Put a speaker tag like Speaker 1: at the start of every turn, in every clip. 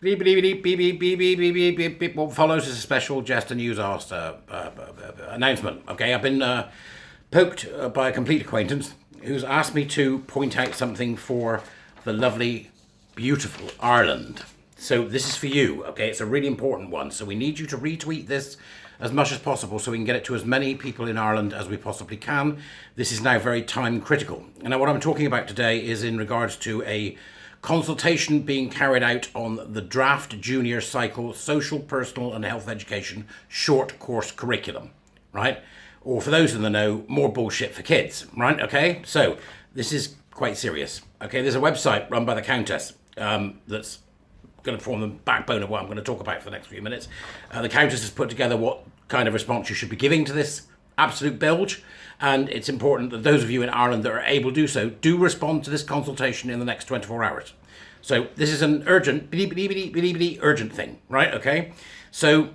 Speaker 1: Beep, beep, beep, beep, beep, beep, beep, beep, beep, beep, beep. What follows is a special Jester News Asked announcement. Okay, I've been poked by a complete acquaintance who's asked me to point out something for the lovely, beautiful Ireland. So this is for you, okay? It's a really important one. So we need you to retweet this as much as possible so we can get it to as many people in Ireland as we possibly can. This is now very time critical. And now what I'm talking about today is in regards to a consultation being carried out on the draft junior cycle social, personal and health education short course curriculum, right? Or for those in the know, more bullshit for kids, right? Okay, so this is quite serious. Okay, there's a website run by the Countess that's going to form the backbone of what I'm going to talk about for the next few minutes. The Countess has put together what kind of response you should be giving to this absolute bilge, and it's important that those of you in Ireland that are able to do so do respond to this consultation in the next 24 hours. So this is an urgent, urgent thing, right? Okay, so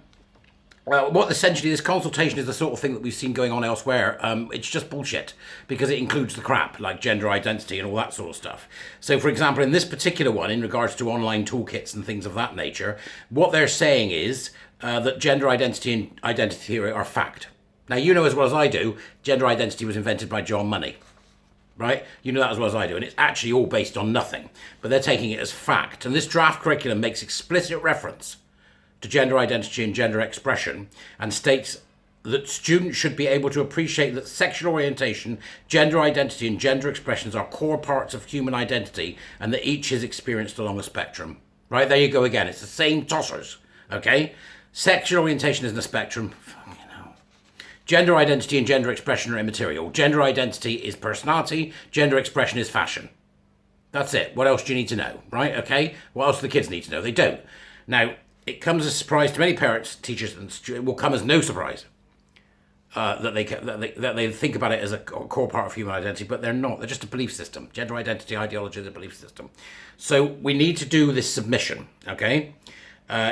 Speaker 1: what essentially this consultation is the sort of thing that we've seen going on elsewhere. It's just bullshit because it includes the crap like gender identity and all that sort of stuff. So for example, in this particular one, in regards to online toolkits and things of that nature, what they're saying is that gender identity and identity theory are fact. Now, you know as well as I do, gender identity was invented by John Money, right? You know that as well as I do, and it's actually all based on nothing, but they're taking it as fact. And this draft curriculum makes explicit reference to gender identity and gender expression and states that students should be able to appreciate that sexual orientation, gender identity and gender expressions are core parts of human identity and that each is experienced along a spectrum. Right, there you go again. It's the same tossers, okay? Sexual orientation is in the spectrum. Gender identity and gender expression are immaterial. Gender identity is personality. Gender expression is fashion. That's it. What else do you need to know, right? Okay. What else do the kids need to know? They don't. Now, it comes as a surprise to many parents, teachers, and it will come as no surprise that they think about it as a core part of human identity, but they're not. They're just a belief system. Gender identity ideology is a belief system. So we need to do this submission, okay?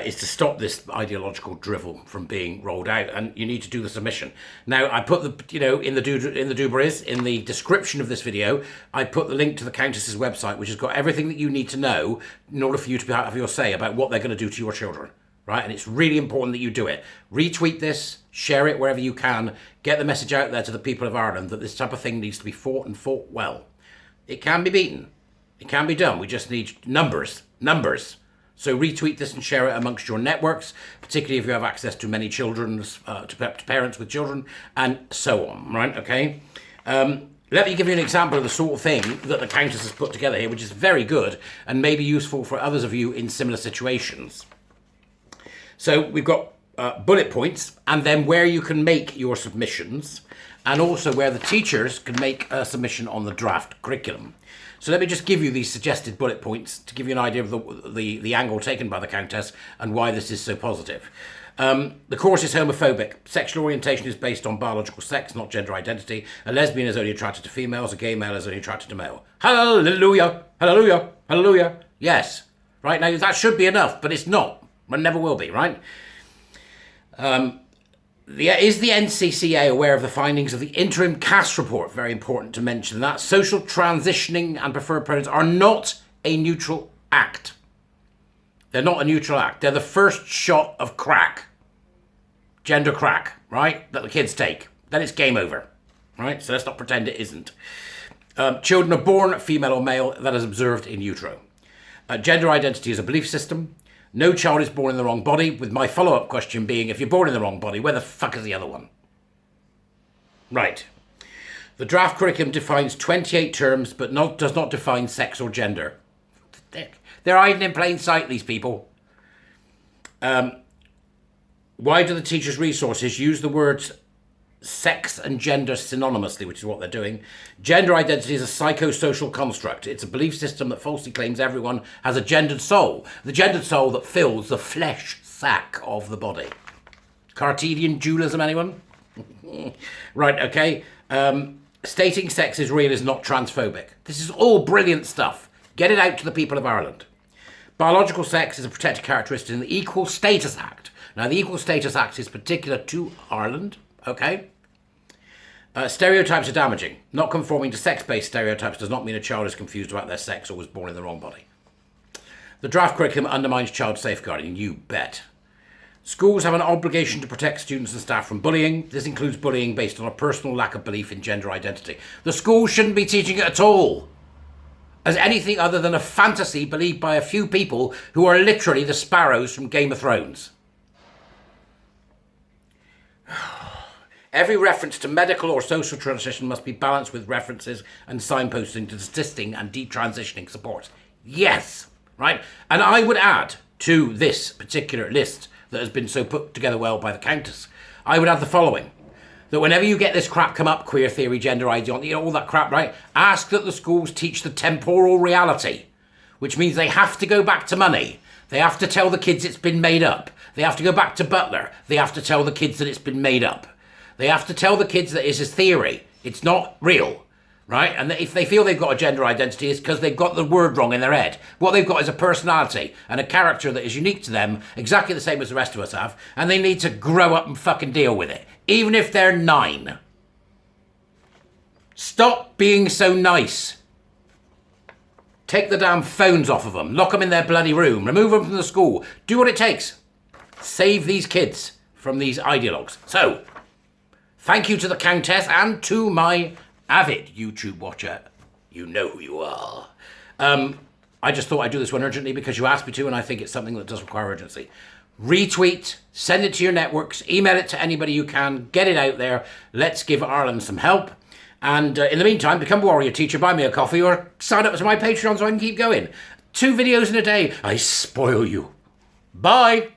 Speaker 1: Is to stop this ideological drivel from being rolled out, and you need to do the submission. Now, I put in the dooberies, in the description of this video, I put the link to the Countess's website, which has got everything that you need to know in order for you to have your say about what they're going to do to your children, right? And it's really important that you do it. Retweet this, share it wherever you can, get the message out there to the people of Ireland that this type of thing needs to be fought and fought well. It can be beaten. It can be done. We just need numbers. So retweet this and share it amongst your networks, particularly if you have access to many children, to parents with children, and so on, right? Okay. Let me give you an example of the sort of thing that the Countess has put together here, which is very good and may be useful for others of you in similar situations. So we've got bullet points, and then where you can make your submissions, and also where the teachers can make a submission on the draft curriculum. So let me just give you these suggested bullet points to give you an idea of the angle taken by the Countess and why this is so positive. The course is homophobic. Sexual orientation is based on biological sex, not gender identity. A lesbian is only attracted to females. A gay male is only attracted to male. Hallelujah! Hallelujah! Hallelujah! Yes. Right, now that should be enough, but it's not. It never will be, right? Is the NCCA aware of the findings of the interim CAS report? Very important to mention that. Social transitioning and preferred pronouns are not a neutral act. They're not a neutral act. They're the first shot of crack. Gender crack, right? That the kids take. Then it's game over, right? So let's not pretend it isn't. Children are born female or male. That is observed in utero. Gender identity is a belief system. No child is born in the wrong body, with my follow-up question being, if you're born in the wrong body, where the fuck is the other one? Right. The draft curriculum defines 28 terms, but does not define sex or gender. They're hiding in plain sight, these people. Why do the teachers' resources use the words sex and gender synonymously, which is what they're doing? Gender identity is a psychosocial construct. It's a belief system that falsely claims everyone has a gendered soul. The gendered soul that fills the flesh sack of the body. Cartesian dualism, anyone? Right, okay. Stating sex is real is not transphobic. This is all brilliant stuff. Get it out to the people of Ireland. Biological sex is a protected characteristic in the Equal Status Act. Now, the Equal Status Act is particular to Ireland, okay? Stereotypes are damaging. Not conforming to sex-based stereotypes does not mean a child is confused about their sex or was born in the wrong body. The draft curriculum undermines child safeguarding, you bet. Schools have an obligation to protect students and staff from bullying. This includes bullying based on a personal lack of belief in gender identity. The school shouldn't be teaching it at all as anything other than a fantasy believed by a few people who are literally the sparrows from Game of Thrones. Every reference to medical or social transition must be balanced with references and signposting to assisting and detransitioning support. Yes, right? And I would add to this particular list that has been so put together well by the Countess, I would add the following. That whenever you get this crap come up, queer theory, gender ideology, all that crap, right? Ask that the schools teach the temporal reality, which means they have to go back to money. They have to tell the kids it's been made up. They have to go back to Butler. They have to tell the kids that it's been made up. They have to tell the kids that it's a theory. It's not real, right? And if they feel they've got a gender identity, it's because they've got the word wrong in their head. What they've got is a personality and a character that is unique to them, exactly the same as the rest of us have, and they need to grow up and fucking deal with it, even if they're 9. Stop being so nice. Take the damn phones off of them, lock them in their bloody room, remove them from the school, do what it takes. Save these kids from these ideologues. So, thank you to the Countess and to my avid YouTube watcher. You know who you are. I just thought I'd do this one urgently because you asked me to, and I think it's something that does require urgency. Retweet, send it to your networks, email it to anybody you can, get it out there. Let's give Ireland some help. And in the meantime, become a warrior teacher, buy me a coffee, or sign up to my Patreon so I can keep going. 2 videos in a day. I spoil you. Bye.